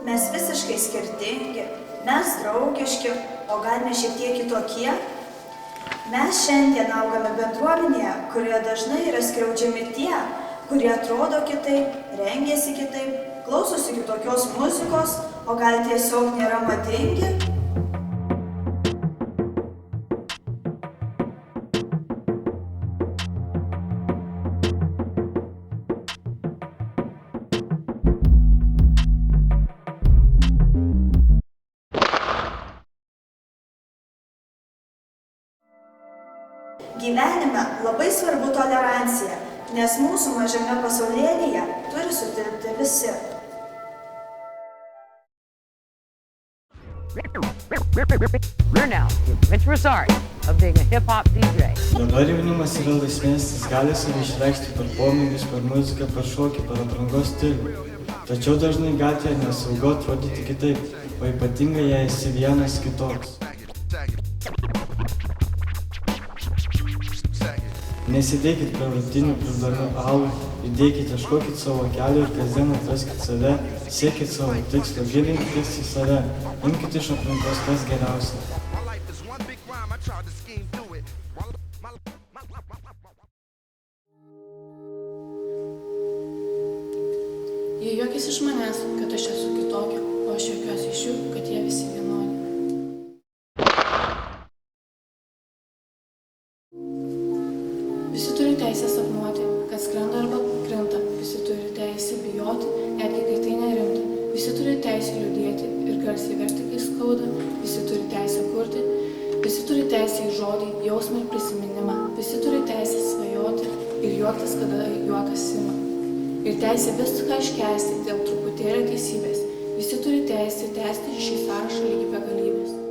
Mes visiškai skirtingi, mes draugiški, o gal mes šiek tiek kitokie? Mes šiandien augame bendruomenėje, kurioje dažnai yra skriaudžiami tie, kurie atrodo kitaip, rengiasi kitaip, klausosi kitokios muzikos, o gal tiesiog nėra madingi? Gyvenime labai svarbu tolerancija, nes mūsų mažame pasaulėlyje turi sutilpti visi. We're now the adventurous art of being a hip-hop DJ. Dabar jaunimas yra laisvesnis, gali save išreikšti per pomėgius, per muziką, per šokį, per aprangos stilių. Tačiau dažnai gatvėje nesaugu atrodyti kitaip, o ypatingai jei esi vienas kitoks. Nesidėkit prie rutinių, pridami alų, judėkit, ieškokit savo kelią ir kasdien atraskit save, siekit savo tikslo, gilinkitės į save, imkit iš aplinkos kas geriausia. Jie juokiasi iš manęs, kad aš esu kitokia, o aš juokiuosi iš jų, kad jie visi vienodi. Visi turi teisę sapnuoti, kad skrenda arba krinta. Visi turi teisę bijoti, netgi kai tai nerimta. Visi turi teisę liūdėti ir garsiai verkti, kai skauda. Visi turi teisę kurti. Visi turi teisę į žodį, jausmą ir prisiminimą. Visi turi teisę svajoti ir juoktis, kada juokas ima. Ir teisę viską iškęsti dėl truputėlio teisybės. Visi turi teisę tęsti šį sąrašą ligi begalybės.